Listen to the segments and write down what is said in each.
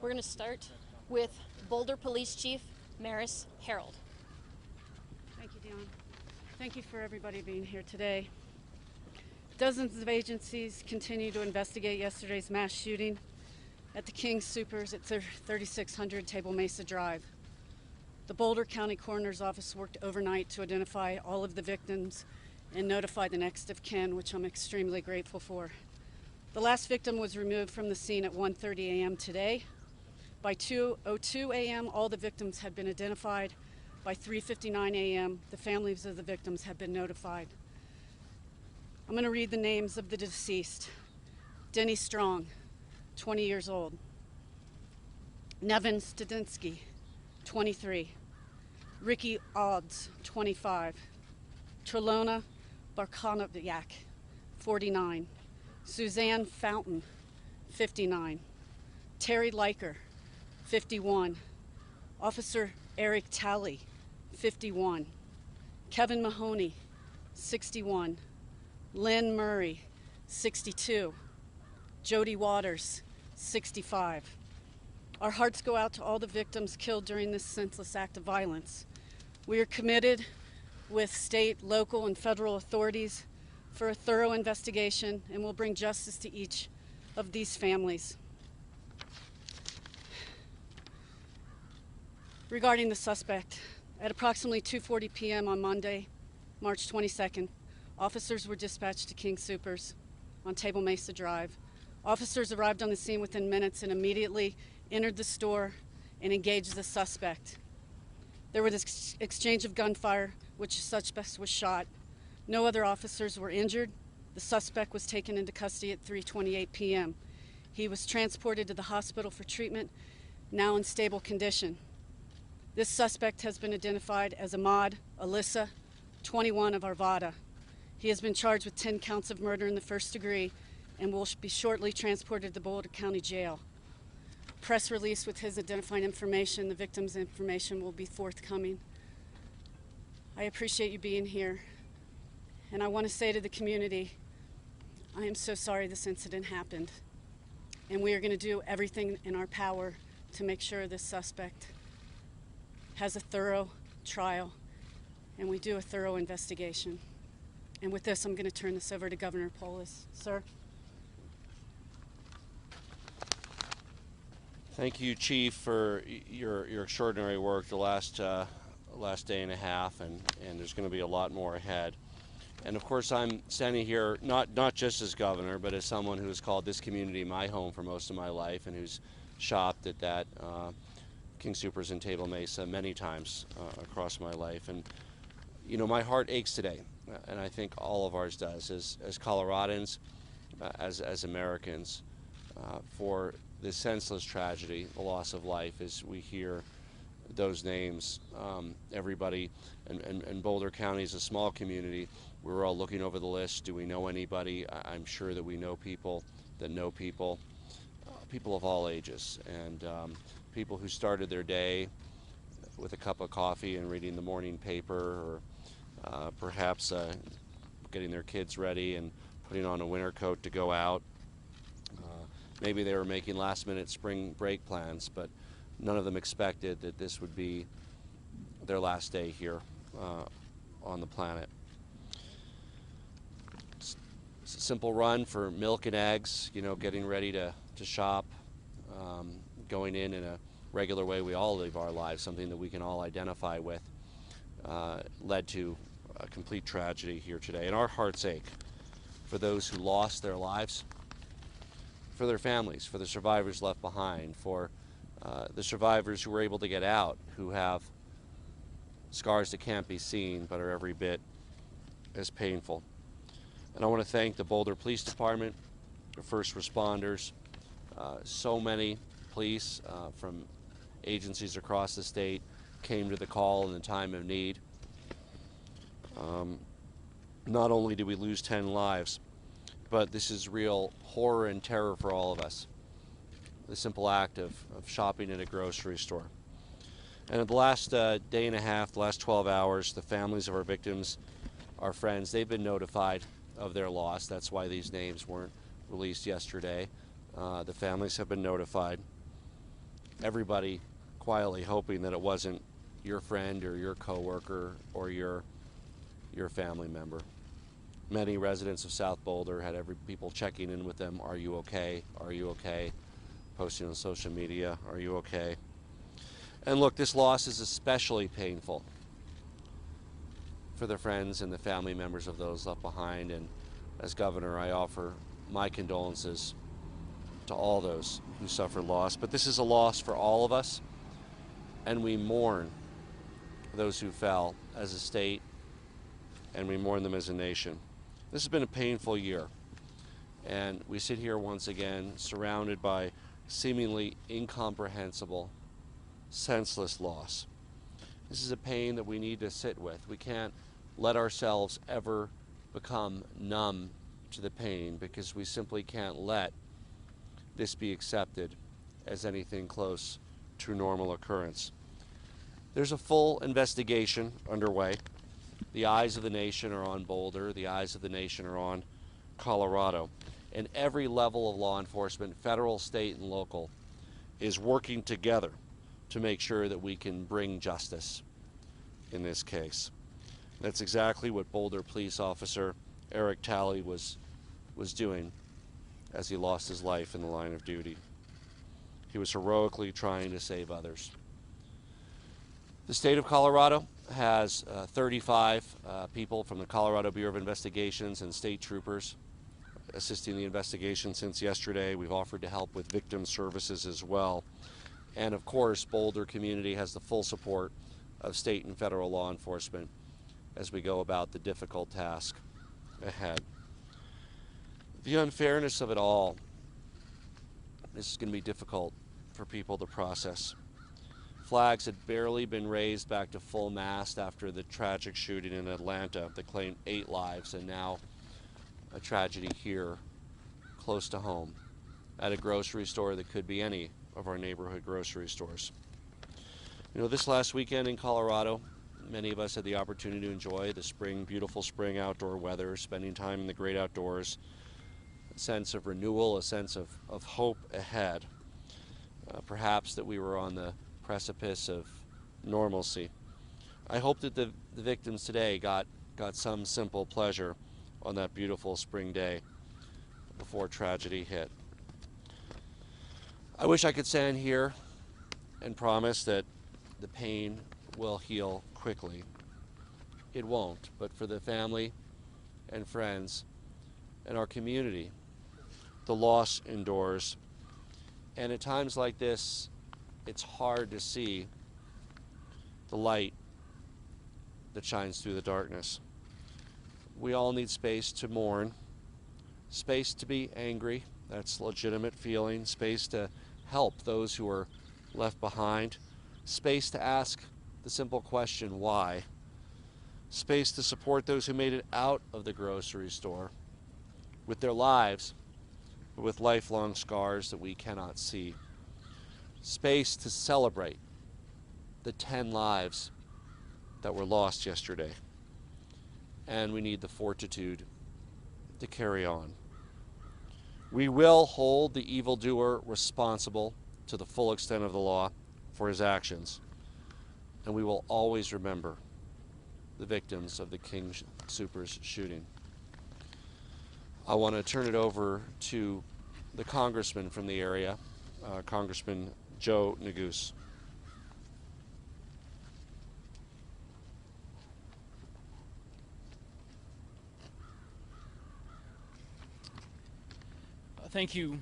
We're going to start with Boulder Police Chief Maris Harold. Thank you, Dion. Thank you for everybody being here today. Dozens of agencies continue to investigate yesterday's mass shooting at the King Soopers at 3600 Table Mesa Drive. The Boulder County Coroner's Office worked overnight to identify all of the victims and notify the next of kin, which I'm extremely grateful for. The last victim was removed from the scene at 1:30 a.m. today. By 2:02 a.m., all the victims had been identified. By 3:59 a.m., the families of the victims had been notified. I'm going to read the names of the deceased. Denny Strong, 20 years old. Nevin Studinsky, 23. Ricky Obbs, 25. Trelona Barkonoviak, 49. Suzanne Fountain, 59. Terry Leiker, 51. Officer Eric Talley, 51. Kevin Mahoney, 61. Lynn Murray, 62. Jody Waters, 65. Our hearts go out to all the victims killed during this senseless act of violence. We are committed with state, local, and federal authorities for a thorough investigation and will bring justice to each of these families. Regarding the suspect, at approximately 2:40 p.m. on Monday, March 22nd, officers were dispatched to King Soopers on Table Mesa Drive. Officers arrived on the scene within minutes and immediately entered the store and engaged the suspect. There was this exchange of gunfire, which the suspect was shot. No other officers were injured. The suspect was taken into custody at 3:28 p.m. He was transported to the hospital for treatment, now in stable condition. This suspect has been identified as Ahmad Alyssa, 21 of Arvada. He has been charged with 10 counts of murder in the first degree and will be shortly transported to the Boulder County Jail. Press release with his identifying information, the victim's information, will be forthcoming. I appreciate you being here, and I want to say to the community, I am so sorry this incident happened, and we are going to do everything in our power to make sure this suspect has a thorough trial and we do a thorough investigation. And with this, I'm going to turn this over to Governor Polis. Sir. Thank you, Chief, for your extraordinary work the last day and a half, and there's going to be a lot more ahead. And of course, I'm standing here not just as governor, but as someone who has called this community my home for most of my life, and who's shopped at that King Soopers in Table Mesa many times across my life. And you know, my heart aches today, and I think all of ours does, as Coloradans, as Americans, for this senseless tragedy, the loss of life, as we hear those names. Everybody, and Boulder County is a small community. We're all looking over the list. Do we know anybody? I'm sure that we know people that know people, people of all ages, and people who started their day with a cup of coffee and reading the morning paper, or perhaps getting their kids ready and putting on a winter coat to go out. Maybe they were making last-minute spring break plans, but none of them expected that this would be their last day here on the planet. It's a simple run for milk and eggs, you know, getting ready to shop, going in a regular way we all live our lives, something that we can all identify with, led to a complete tragedy here today. And our hearts ache for those who lost their lives, for their families, for the survivors left behind, for the survivors who were able to get out, who have scars that can't be seen but are every bit as painful. And I want to thank the Boulder Police Department, the first responders, so many police from agencies across the state came to the call in the time of need. Not only did we lose 10 lives, but this is real horror and terror for all of us. The simple act of shopping at a grocery store. And in the last day and a half, the last 12 hours, the families of our victims, our friends, they've been notified of their loss. That's why these names weren't released yesterday. The families have been notified. everybody quietly hoping that it wasn't your friend or your coworker or your family member. Many residents of South Boulder had people checking in with them. Are you okay? Are you okay? Posting on social media, are you okay? And look, this loss is especially painful for the friends and the family members of those left behind. And as governor, I offer my condolences to all those who suffered loss. But this is a loss for all of us, and we mourn those who fell as a state, and we mourn them as a nation. This has been a painful year, and we sit here once again surrounded by seemingly incomprehensible, senseless loss. This is a pain that we need to sit with. We can't let ourselves ever become numb to the pain, because we simply can't let this be accepted as anything close to normal occurrence. There's a full investigation underway. The eyes of the nation are on Boulder. The eyes of the nation are on Colorado. And every level of law enforcement, federal, state, and local, is working together to make sure that we can bring justice in this case. That's exactly what Boulder police officer Eric Talley was doing as he lost his life in the line of duty. He was heroically trying to save others. The state of Colorado has 35 people from the Colorado Bureau of Investigations and state troopers assisting the investigation since yesterday. We've offered to help with victim services as well. And of course, Boulder community has the full support of state and federal law enforcement as we go about the difficult task ahead. The unfairness of it all, this is going to be difficult for people to process. Flags had barely been raised back to full mast after the tragic shooting in Atlanta that claimed 8 lives, and now a tragedy here close to home at a grocery store that could be any of our neighborhood grocery stores. You know, this last weekend in Colorado, many of us had the opportunity to enjoy the beautiful spring outdoor weather, spending time in the great outdoors, a sense of renewal, a sense of hope ahead. Perhaps that we were on the precipice of normalcy. I hope that the victims today got some simple pleasure on that beautiful spring day before tragedy hit. I wish I could stand here and promise that the pain will heal quickly. It won't, but for the family and friends and our community, the loss endures. And at times like this, it's hard to see the light that shines through the darkness. We all need space to mourn, space to be angry, that's a legitimate feeling, space to help those who are left behind, space to ask the simple question, why? Space to support those who made it out of the grocery store with their lives, but with lifelong scars that we cannot see. Space to celebrate the 10 lives that were lost yesterday. And we need the fortitude to carry on. We will hold the evildoer responsible to the full extent of the law for his actions. And we will always remember the victims of the King Soopers shooting. I want to turn it over to the congressman from the area, Congressman Joe Neguse. Thank you,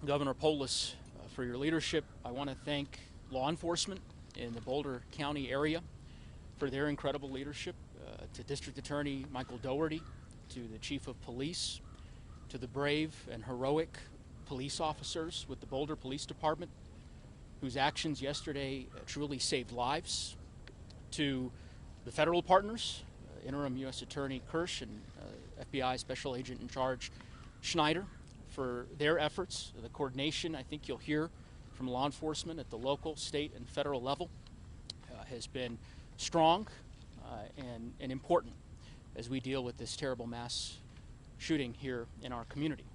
Governor Polis, for your leadership. I want to thank law enforcement in the Boulder County area for their incredible leadership, to District Attorney Michael Dougherty, to the Chief of Police, to the brave and heroic police officers with the Boulder Police Department, whose actions yesterday truly saved lives, to the federal partners, Interim U.S. Attorney Kirsch and FBI Special Agent in Charge Schneider, for their efforts. The coordination, I think you'll hear from law enforcement at the local, state, and federal level has been strong and important as we deal with this terrible mass shooting here in our community.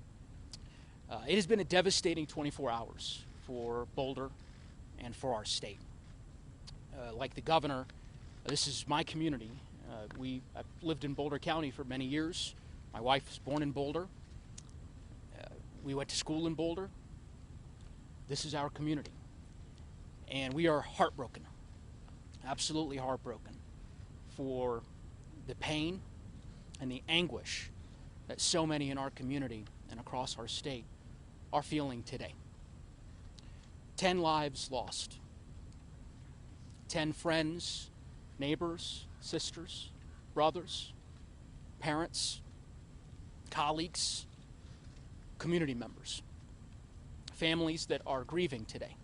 It has been a devastating 24 hours for Boulder and for our state. Like the governor, this is my community. I've lived in Boulder County for many years. My wife was born in Boulder. We went to school in Boulder. This is our community. And we are heartbroken, absolutely heartbroken, for the pain and the anguish that so many in our community and across our state are feeling today. 10 lives lost. 10 friends, neighbors, sisters, brothers, parents, colleagues, community members, families that are grieving today,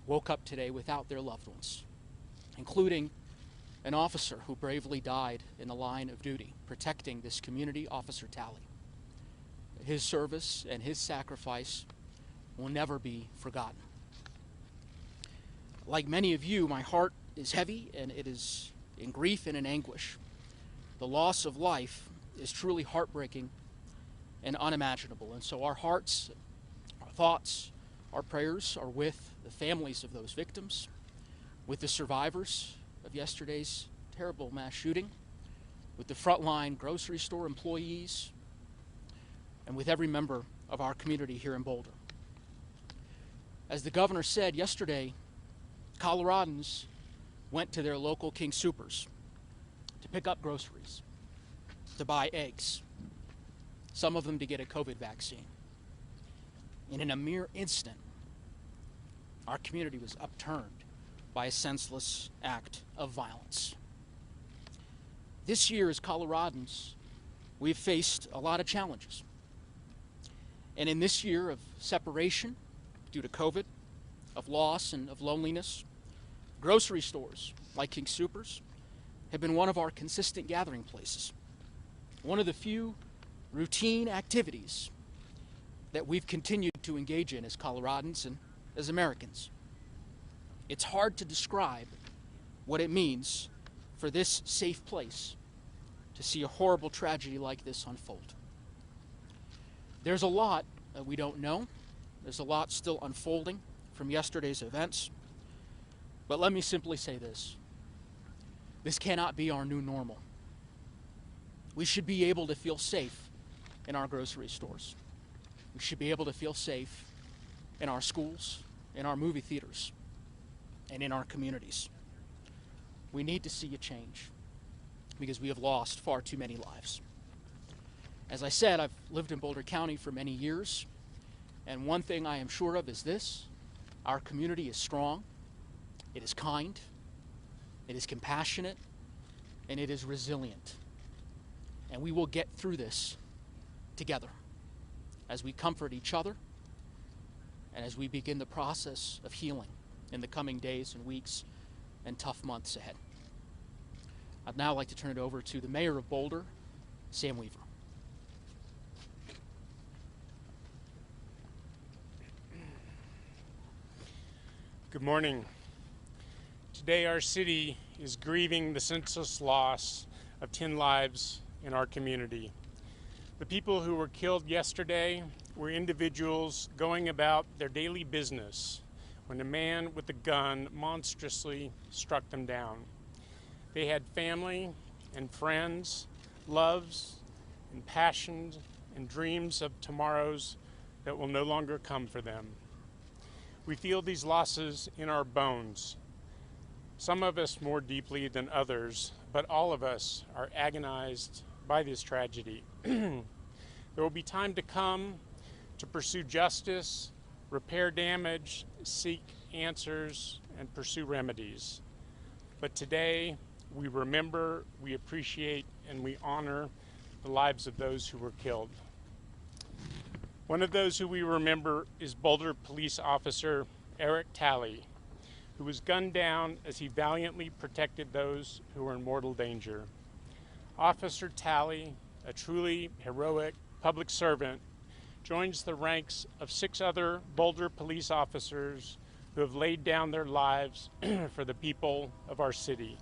woke up today without their loved ones, including an officer who bravely died in the line of duty, protecting this community, Officer Talley. His service and his sacrifice will never be forgotten. Like many of you, my heart is heavy, and it is in grief and in anguish. The loss of life is truly heartbreaking and unimaginable, and so our hearts, our thoughts, our prayers are with the families of those victims, with the survivors of yesterday's terrible mass shooting, with the frontline grocery store employees, and with every member of our community here in Boulder. As the governor said yesterday, Coloradans went to their local King Soopers to pick up groceries, to buy eggs, some of them to get a COVID vaccine. And in a mere instant, our community was upturned by a senseless act of violence. This year, as Coloradans, we've faced a lot of challenges. And in this year of separation due to COVID, of loss and of loneliness, grocery stores like King Soopers have been one of our consistent gathering places, one of the few routine activities that we've continued to engage in as Coloradans and as Americans. It's hard to describe what it means for this safe place to see a horrible tragedy like this unfold. There's a lot that we don't know. There's a lot still unfolding from yesterday's events. But let me simply say this. This cannot be our new normal. We should be able to feel safe in our grocery stores. We should be able to feel safe in our schools, in our movie theaters, and in our communities. We need to see a change because we have lost far too many lives. As I said, I've lived in Boulder County for many years, and one thing I am sure of is this: our community is strong, it is kind, it is compassionate, and it is resilient. And we will get through this together as we comfort each other and as we begin the process of healing in the coming days and weeks and tough months ahead. I'd now like to turn it over to the mayor of Boulder, Sam Weaver. Good morning. Today our city is grieving the senseless loss of 10 lives in our community. The people who were killed yesterday were individuals going about their daily business when a man with a gun monstrously struck them down. They had family and friends, loves and passions and dreams of tomorrows that will no longer come for them. We feel these losses in our bones. Some of us more deeply than others, but all of us are agonized by this tragedy. There will be time to come to pursue justice, repair damage, seek answers, and pursue remedies. But today, we remember, we appreciate, and we honor the lives of those who were killed. One of those who we remember is Boulder police officer Eric Talley, who was gunned down as he valiantly protected those who were in mortal danger. Officer Talley, a truly heroic public servant, joins the ranks of 6 other Boulder police officers who have laid down their lives for the people of our city.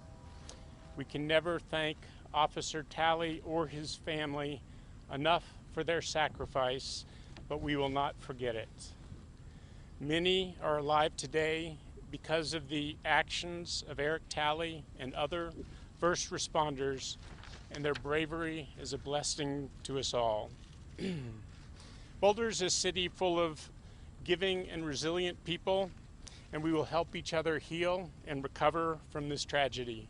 We can never thank Officer Talley or his family enough for their sacrifice, but we will not forget it. Many are alive today because of the actions of Eric Talley and other first responders, and their bravery is a blessing to us all. Boulder is a city full of giving and resilient people, and we will help each other heal and recover from this tragedy.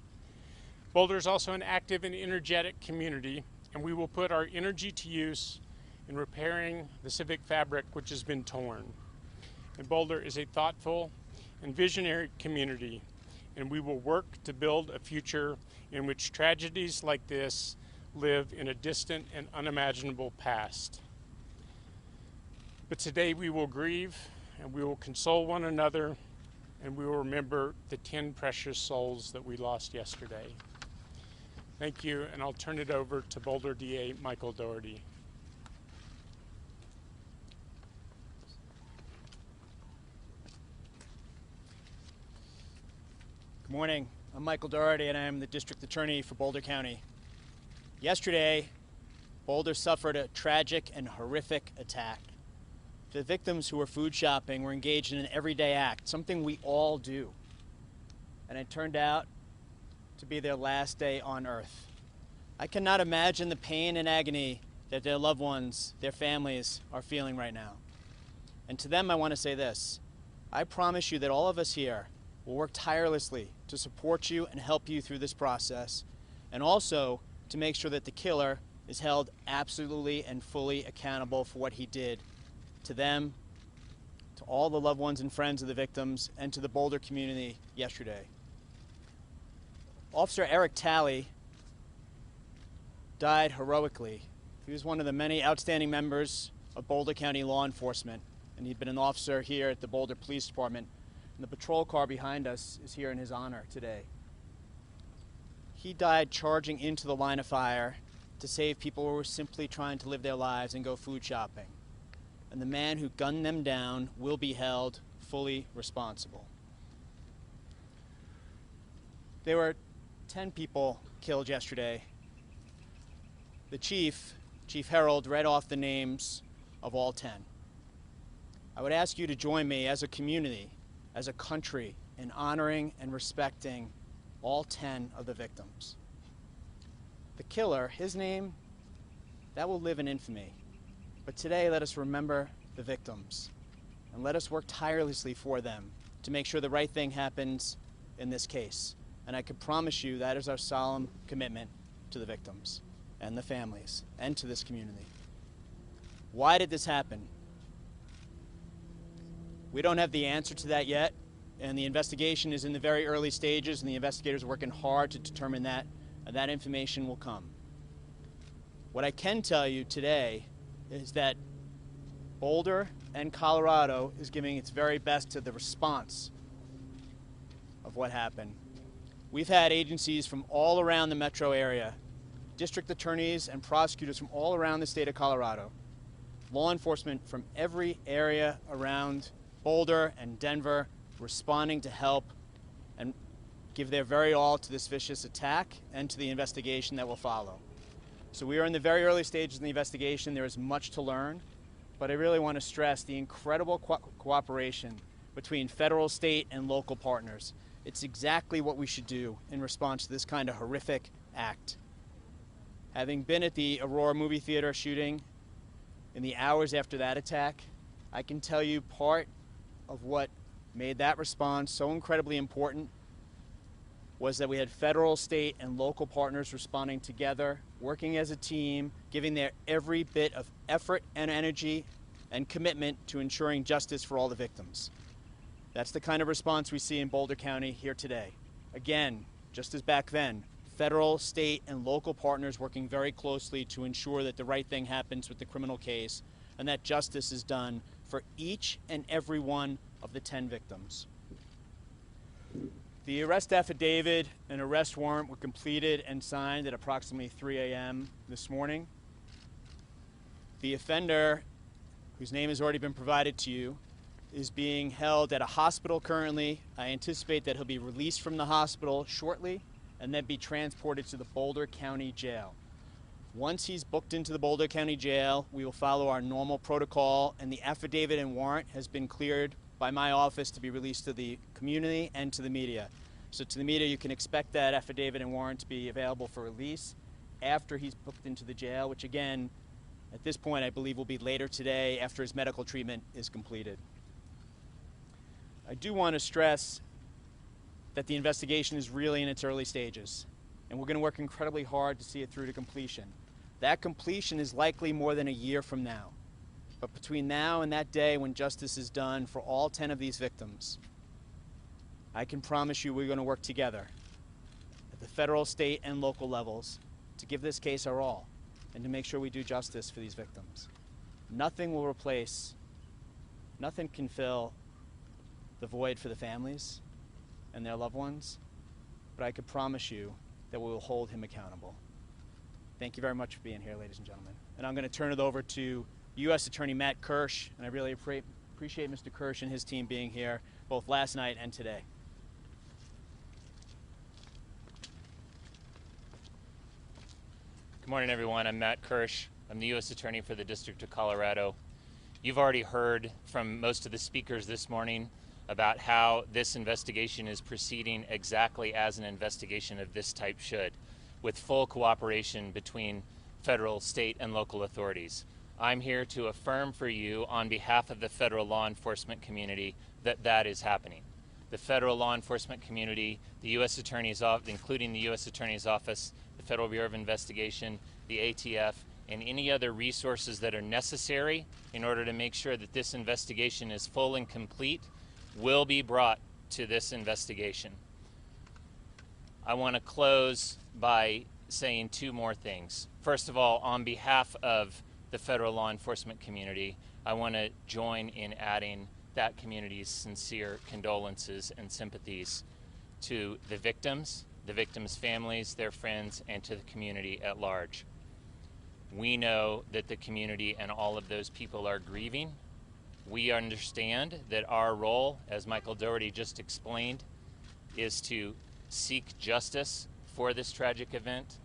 Boulder is also an active and energetic community, and we will put our energy to use in repairing the civic fabric which has been torn. And Boulder is a thoughtful and visionary community, and we will work to build a future in which tragedies like this live in a distant and unimaginable past. But today we will grieve, and we will console one another, and we will remember the 10 precious souls that we lost yesterday. Thank you, and I'll turn it over to Boulder DA Michael Doherty. Good morning. I'm Michael Doherty, and I am the District Attorney for Boulder County. Yesterday, Boulder suffered a tragic and horrific attack. The victims who were food shopping were engaged in an everyday act, something we all do. And it turned out to be their last day on earth. I cannot imagine the pain and agony that their loved ones, their families, are feeling right now. And to them, I want to say this. I promise you that all of us here will work tirelessly to support you and help you through this process, and also to make sure that the killer is held absolutely and fully accountable for what he did to them, to all the loved ones and friends of the victims, and to the Boulder community yesterday. Officer Eric Talley died heroically. He was one of the many outstanding members of Boulder County law enforcement, and he'd been an officer here at the Boulder Police Department, and the patrol car behind us is here in his honor today. He died charging into the line of fire to save people who were simply trying to live their lives and go food shopping. And the man who gunned them down will be held fully responsible. There were 10 people killed yesterday. The Chief Harold, read off the names of all 10. I would ask you to join me as a community, as a country, in honoring and respecting all 10 of the victims. The killer, his name, that will live in infamy. But today, let us remember the victims, and let us work tirelessly for them to make sure the right thing happens in this case. And I can promise you that is our solemn commitment to the victims and the families and to this community. Why did this happen? We don't have the answer to that yet, and the investigation is in the very early stages, and the investigators are working hard to determine that, and that information will come. What I can tell you today is that Boulder and Colorado is giving its very best to the response of what happened. We've had agencies from all around the metro area, district attorneys and prosecutors from all around the state of Colorado, law enforcement from every area around Boulder and Denver responding to help and give their very all to this vicious attack and to the investigation that will follow. So we are in the very early stages of the investigation. There is much to learn, but I really want to stress the incredible cooperation between federal, state, and local partners. It's exactly what we should do in response to this kind of horrific act. Having been at the Aurora movie theater shooting in the hours after that attack, I can tell you part of what made that response so incredibly important was that we had federal, state, and local partners responding together, working as a team, giving their every bit of effort and energy and commitment to ensuring justice for all the victims. That's the kind of response we see in Boulder County here today. Again, just as back then, federal, state, and local partners working very closely to ensure that the right thing happens with the criminal case and that justice is done for each and every one of the 10 victims. The arrest affidavit and arrest warrant were completed and signed at approximately 3 a.m. this morning. The offender, whose name has already been provided to you, is being held at a hospital currently. I anticipate that he'll be released from the hospital shortly and then be transported to the Boulder County Jail. Once he's booked into the Boulder County Jail, we will follow our normal protocol, and the affidavit and warrant has been cleared by my office to be released to the community and to the media. So to the media, you can expect that affidavit and warrant to be available for release after he's booked into the jail, which again, at this point, I believe will be later today after his medical treatment is completed. I do want to stress that the investigation is really in its early stages, and we're going to work incredibly hard to see it through to completion. That completion is likely more than a year from now. But between now and that day when justice is done for all 10 of these victims, I can promise you we're going to work together at the federal, state, and local levels to give this case our all and to make sure we do justice for these victims. Nothing will replace, nothing can fill the void for the families and their loved ones, but I can promise you that we will hold him accountable. Thank you very much for being here, ladies and gentlemen. And I'm going to turn it over to U.S. Attorney Matt Kirsch, and I really appreciate Mr. Kirsch and his team being here both last night and today. Good morning, everyone. I'm Matt Kirsch. I'm the U.S. Attorney for the District of Colorado. You've already heard from most of the speakers this morning about how this investigation is proceeding exactly as an investigation of this type should, with full cooperation between federal, state, and local authorities. I'm here to affirm for you on behalf of the federal law enforcement community that that is happening. The federal law enforcement community, the U.S. Attorney's Office, including the U.S. Attorney's Office, the Federal Bureau of Investigation, the ATF, and any other resources that are necessary in order to make sure that this investigation is full and complete will be brought to this investigation. I want to close by saying two more things. First of all, on behalf of the federal law enforcement community, I want to join in adding that community's sincere condolences and sympathies to the victims' families, their friends, and to the community at large. We know that the community and all of those people are grieving. We understand that our role, as Michael Dougherty just explained, is to seek justice for this tragic event.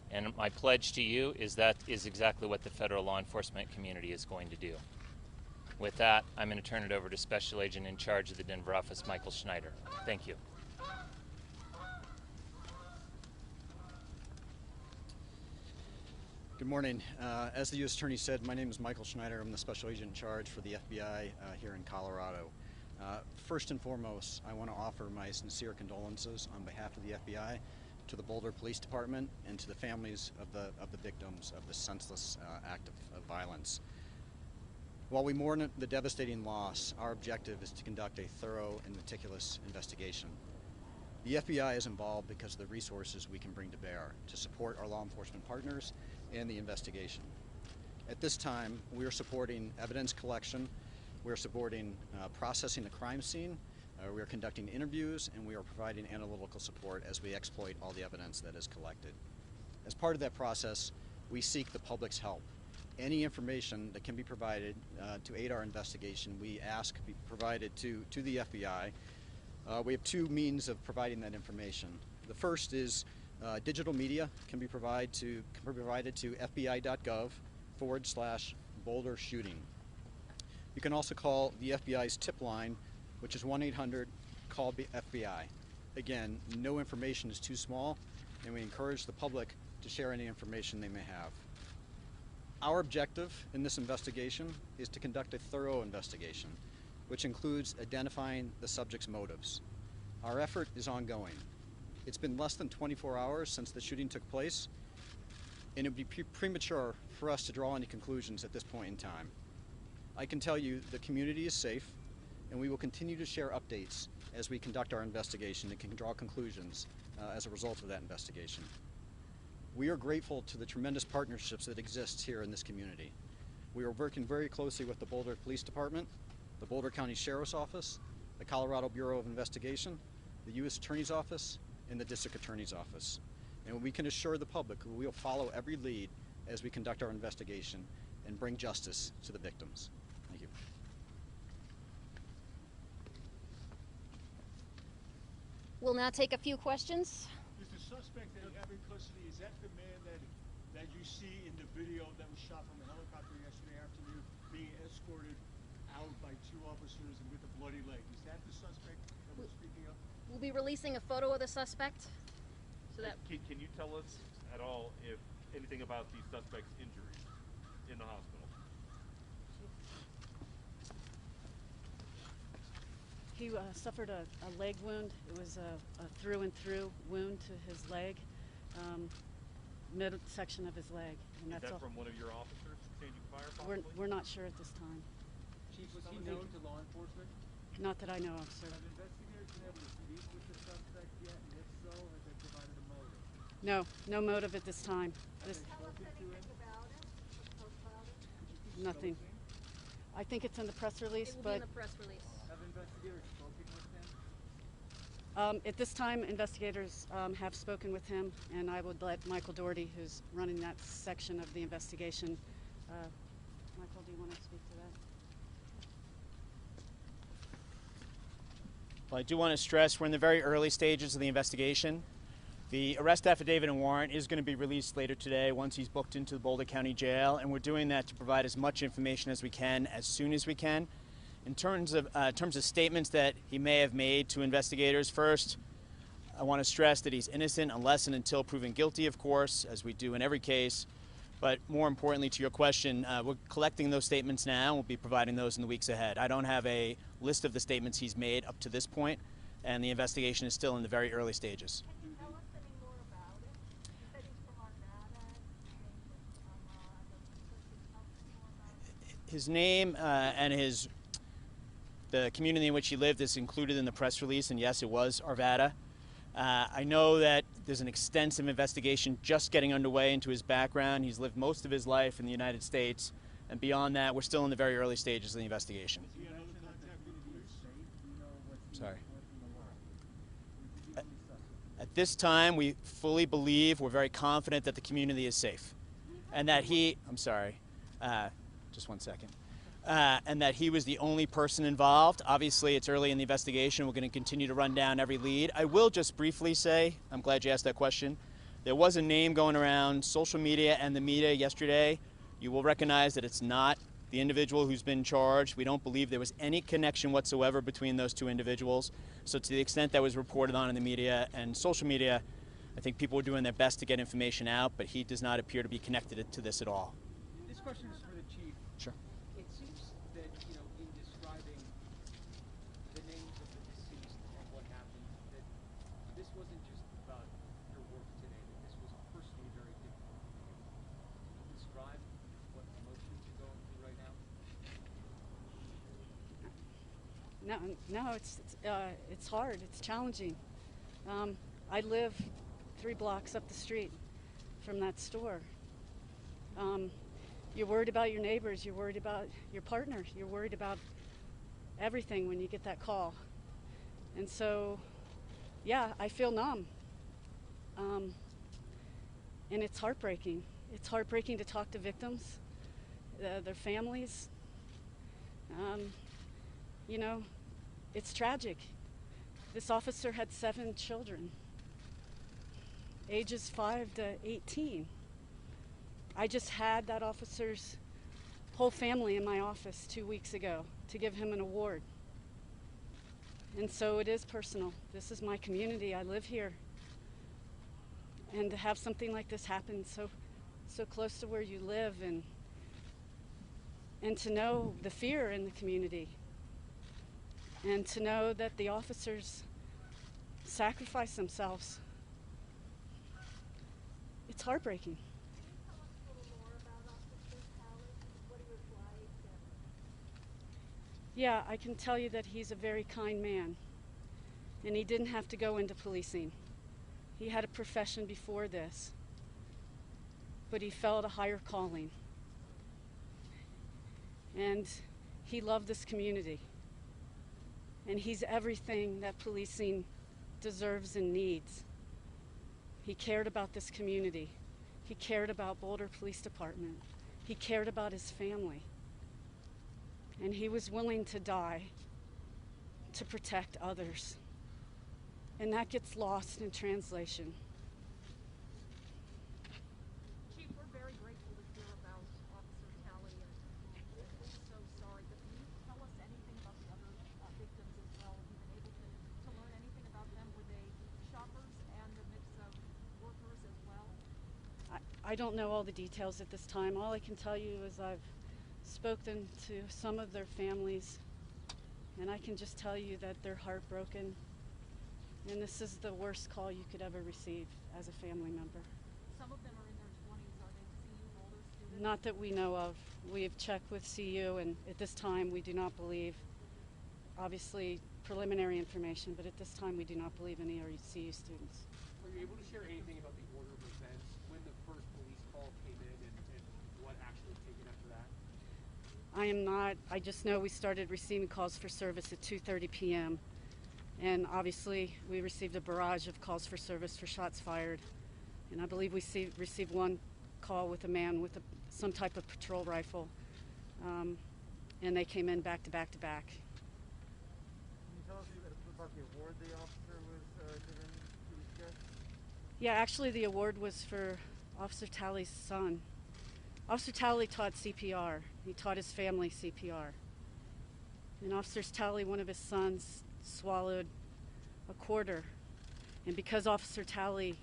And my pledge to you is that is exactly what the federal law enforcement community is going to do. With that, I'm going to turn it over to Special Agent in charge of the Denver office, Michael Schneider. Thank you. Good morning. As the U.S. Attorney said, my name is Michael Schneider. I'm the Special Agent in charge for the FBI here in Colorado. First and foremost, I want to offer my sincere condolences on behalf of the FBI to the Boulder Police Department and to the families of the victims of this senseless act of violence. While we mourn the devastating loss, our objective is to conduct a thorough and meticulous investigation. The FBI is involved because of the resources we can bring to bear to support our law enforcement partners and the investigation. At this time, we are supporting evidence collection, we are supporting processing the crime scene, we are conducting interviews, and we are providing analytical support as we exploit all the evidence that is collected. As part of that process, we seek the public's help. Any information that can be provided to aid our investigation, we ask be provided to the FBI. We have two means of providing that information. The first is digital media can be provided to fbi.gov/Boulder shooting. You can also call the FBI's tip line, which is 1-800-CALL-FBI. Again, no information is too small, and we encourage the public to share any information they may have. Our objective in this investigation is to conduct a thorough investigation, which includes identifying the subject's motives. Our effort is ongoing. It's been less than 24 hours since the shooting took place, and it would be premature for us to draw any conclusions at this point in time. I can tell you the community is safe, and we will continue to share updates as we conduct our investigation and can draw conclusions as a result of that investigation. We are grateful to the tremendous partnerships that exist here in this community. We are working very closely with the Boulder Police Department, the Boulder County Sheriff's Office, the Colorado Bureau of Investigation, the U.S. Attorney's Office, and the District Attorney's Office. And we can assure the public we will follow every lead as we conduct our investigation and bring justice to the victims. Thank you. We'll now take a few questions. Is the suspect that you have in custody, is that the man that you see in the video that was shot from a helicopter yesterday afternoon being escorted out found by two officers and with a bloody leg. Is that the suspect that we're speaking of? We'll be releasing a photo of the suspect. So that Can you tell us at all if anything about the suspect's injuries in the hospital? He suffered a leg wound. It was a through and through wound to his leg, middle section of his leg, and Is that's that all. from one of your officers, Sandy Fire, possibly? We're not sure at this time. Chief, was he known to law enforcement? Not that I know of, sir. Have investigators been able to speak with the suspect yet? And if so, have they provided a motive? No motive at this time. This, Spoken to him? nothing. I think it's in the press release, it will but be in the press release. Have investigators spoken with him? at this time, investigators have spoken with him, and I would let Michael Doherty, who's running that section of the investigation. Michael, do you want to speak to that? Well, I do want to stress we're in the very early stages of the investigation. The arrest affidavit and warrant is going to be released later today once he's booked into the Boulder County Jail, and we're doing that to provide as much information as we can as soon as we can. In terms of statements that he may have made to investigators, first, I want to stress that he's innocent unless and until proven guilty, of course, as we do in every case. But more importantly, to your question, we're collecting those statements now, and we'll be providing those in the weeks ahead. I don't have a list of the statements he's made up to this point, and the investigation is still in the very early stages. Can you tell us any more about it? You said he's from Arvada, His name and the community in which he lived is included in the press release, and yes, it was Arvada. I know that there's an extensive investigation just getting underway into his background. He's lived most of his life in the United States, and beyond that, we're still in the very early stages of the investigation. Sorry. At this time, we fully believe, we're very confident that the community is safe, and that just one second. And that he was the only person involved. Obviously, it's early in the investigation. We're going to continue to run down every lead. I will just briefly say, I'm glad you asked that question. There was a name going around social media and the media yesterday. You will recognize that it's not the individual who's been charged. We don't believe there was any connection whatsoever between those two individuals. So to the extent that was reported on in the media and social media, I think people were doing their best to get information out, but he does not appear to be connected to this at all. This question is for the chief. Sure. It seems that, in describing the names of the deceased and what happened, that this wasn't just about your work today, that this was personally very difficult. Can you describe what emotions you're going through right now? No, it's hard. It's challenging. I live 3 blocks up the street from that store. You're worried about your neighbors. You're worried about your partner. You're worried about everything when you get that call. And so, yeah, I feel numb. And it's heartbreaking. It's heartbreaking to talk to victims, their families. It's tragic. This officer had 7 children, ages 5 to 18. I just had that officer's whole family in my office 2 weeks ago to give him an award. And so it is personal. This is my community. I live here. And to have something like this happen so close to where you live, and to know the fear in the community, and to know that the officers sacrifice themselves, it's heartbreaking. Yeah, I can tell you that he's a very kind man, and he didn't have to go into policing. He had a profession before this, but he felt a higher calling. And he loved this community. And he's everything that policing deserves and needs. He cared about this community. He cared about Boulder Police Department. He cared about his family. And he was willing to die to protect others. And that gets lost in translation. Chief, we're very grateful to hear about Officer Talley, and we're so sorry, but can you tell us I don't know all the details at this time. All I can tell you is I've spoken to some of their families, and I can just tell you that they're heartbroken, and this is the worst call you could ever receive as a family member. Some of them are in their 20s. Are they CU older students? Not that we know of. We have checked with CU, and at this time we do not believe, obviously preliminary information, but at this time we do not believe any are CU students. Are you able to share anything about the order of events, when the first police call came in, and what action was taken after that? I am not. I just know we started receiving calls for service at 2:30 p.m. And obviously we received a barrage of calls for service for shots fired. And I believe we received one call with a man with some type of patrol rifle. And they came in back to back to back. Can you tell us about the award the officer was given 2 weeks ago? Yeah, actually the award was for Officer Talley's son. Officer Talley taught CPR. He taught his family CPR. And Officer Talley, one of his sons, swallowed a quarter. And because Officer Talley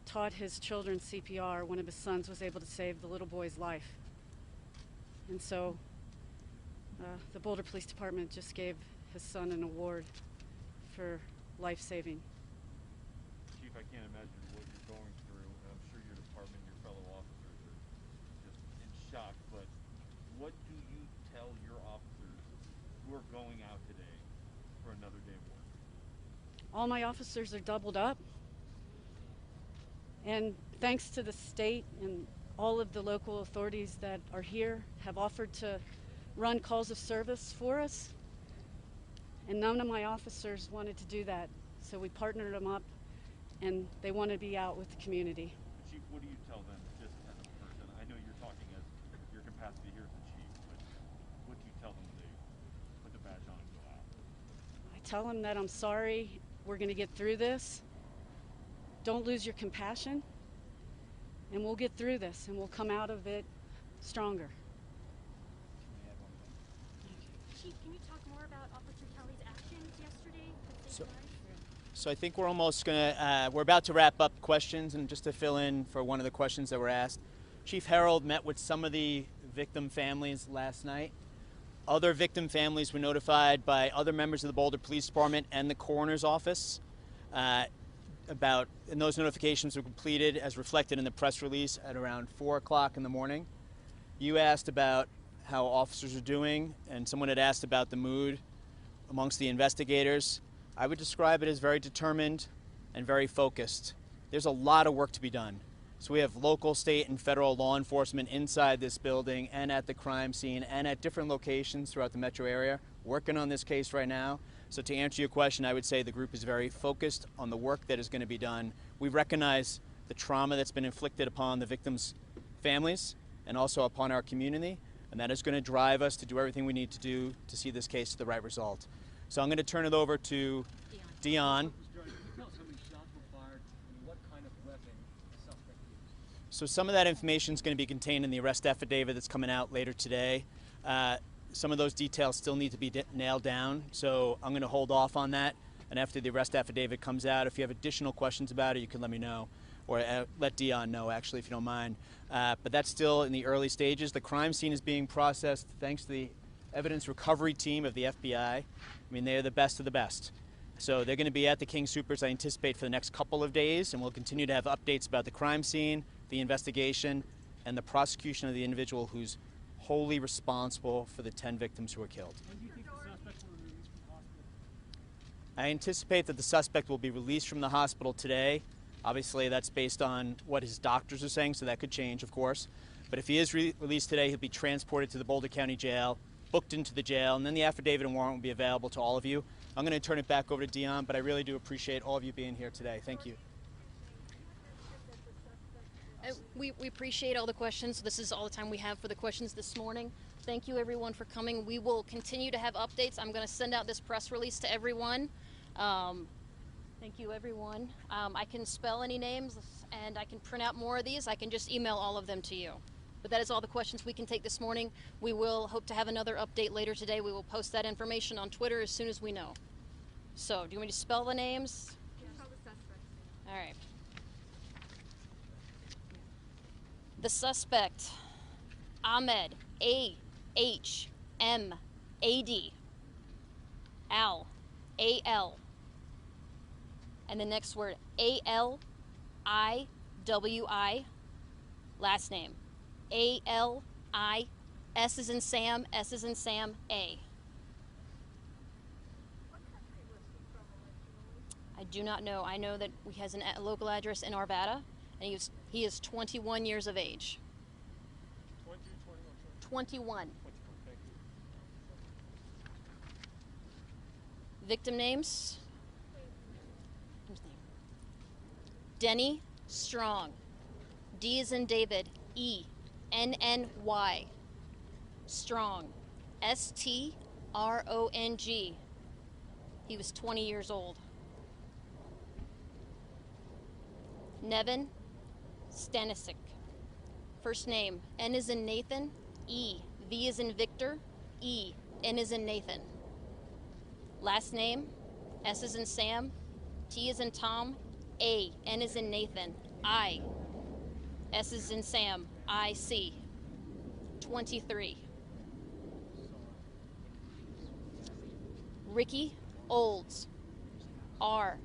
taught his children CPR, one of his sons was able to save the little boy's life. And so the Boulder Police Department just gave his son an award for life-saving. Chief, I can't imagine what you're going through. I'm sure your department, your fellow officers are just in shock, but what do you tell your officers who are going out today for another day of work? All my officers are doubled up. And thanks to the state and all of the local authorities that are here have offered to run calls of service for us. And none of my officers wanted to do that. So we partnered them up, and they want to be out with the community. Chief, what do you tell them just as a person? I know you're talking as your capacity here as the chief, but what do you tell them when they put the badge on and go out? I tell them that I'm sorry, we're going to get through this. Don't lose your compassion, and we'll get through this, and we'll come out of it stronger. Chief, can you talk more about Officer Kelly's actions yesterday to save lives? So I think we're almost gonna, we're about to wrap up questions, and just to fill in for one of the questions that were asked, Chief Harold met with some of the victim families last night. Other victim families were notified by other members of the Boulder Police Department and the coroner's office and those notifications were completed as reflected in the press release at around 4 o'clock in the morning. You asked about how officers are doing, and someone had asked about the mood amongst the investigators. I would describe it as very determined and very focused. There's a lot of work to be done. So we have local, state, and federal law enforcement inside this building and at the crime scene and at different locations throughout the metro area working on this case right now. So to answer your question, I would say the group is very focused on the work that is going to be done. We recognize the trauma that's been inflicted upon the victims' families and also upon our community, and that is going to drive us to do everything we need to do to see this case to the right result. So I'm going to turn it over to Dion. Can you tell us how many shots were fired and what kind of weapon the suspect used? So some of that information is going to be contained in the arrest affidavit that's coming out later today. Some of those details still need to be nailed down, so I'm going to hold off on that. And after the arrest affidavit comes out, if you have additional questions about it, you can let me know, or let Dion know, actually, if you don't mind. But that's still in the early stages. The crime scene is being processed thanks to the evidence recovery team of the FBI. I mean, they're the best of the best. So they're going to be at the King Soopers, I anticipate, for the next couple of days, and we'll continue to have updates about the crime scene, the investigation, and the prosecution of the individual who's wholly responsible for the 10 victims who were killed. When do you think the suspect will be released from the hospital? I anticipate that the suspect will be released from the hospital today. Obviously, that's based on what his doctors are saying, so that could change, of course. But if he is released today, he'll be transported to the Boulder County Jail, booked into the jail, and then the affidavit and warrant will be available to all of you. I'm going to turn it back over to Dion, but I really do appreciate all of you being here today. Thank you. We appreciate all the questions. This is all the time we have for the questions this morning. Thank you everyone for coming. We will continue to have updates. I'm going to send out this press release to everyone. Thank you everyone. I can spell any names and I can print out more of these. I can just email all of them to you. But that is all the questions we can take this morning. We will hope to have another update later today. We will post that information on Twitter as soon as we know. So, do you want me to spell the names? Spell the suspect's name. All right. The suspect, Ahmed, A-H-M-A-D, Al, A-L, and the next word, A-L-I-W-I, last name, A-L-I, S is in Sam, S is in Sam, A. I do not know. I know that he has a local address in Arvada, and he is 21 years of age. 21. Victim names? Denny Strong. D is in David. E. N-N-Y. Strong. S-T-R-O-N-G. He was 20 years old. Nevin Stanisic. First name, N is in Nathan, E. V is in Victor, E. N is in Nathan. Last name, S is in Sam, T is in Tom, A. N is in Nathan, I. S is in Sam, I. C. 23. Ricky Olds. R-I-K-K-I.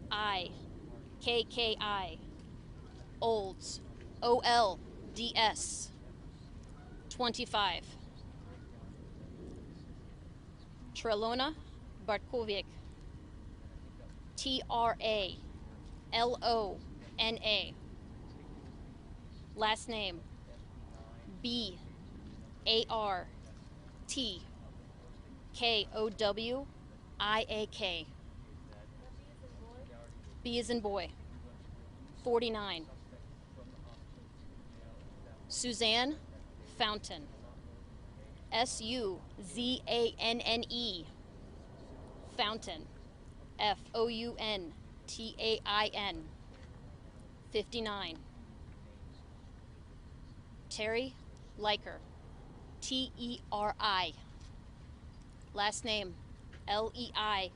Olds. O-L-D-S. 25. Trelona Bartkovic. T-R-A-L-O-N-A. Last name, B-A-R-T-K-O-W-I-A-K. B is in boy. 49. Suzanne Fountain. S-U-Z-A-N-N-E. Fountain. F-O-U-N-T-A-I-N. 59. Terry Leiker. T-E-R-I. Last name, L-E-I-K-E-R.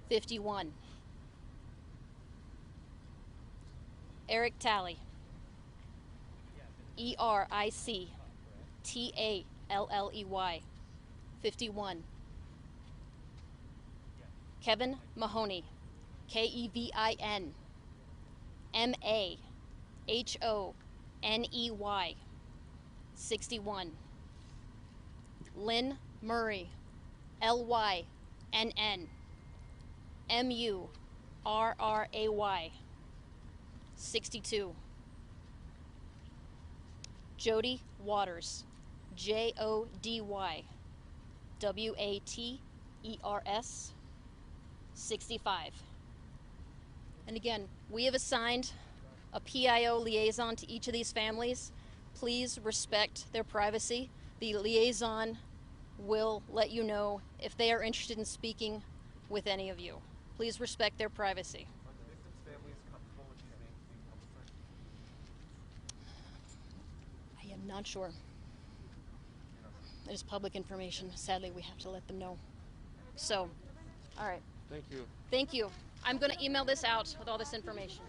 51. Eric Talley. E-R-I-C-T-A-L-L-E-Y. 51. Kevin Mahoney. K-E-V-I-N. M-A-H-O-N-E-Y. 61. Lynn Murray. L-Y-N-N. M-U-R-R-A-Y. 62. Jody Waters. J-O-D-Y. W-A-T-E-R-S. 65. And again, we have assigned a PIO liaison to each of these families. Please respect their privacy. The liaison will let you know if they are interested in speaking with any of you. Please respect their privacy. Are the victims' families comfortable with these names being publicized? I am not sure. It is public information. Sadly, we have to let them know. So, all right. Thank you. Thank you. I'm going to email this out with all this information.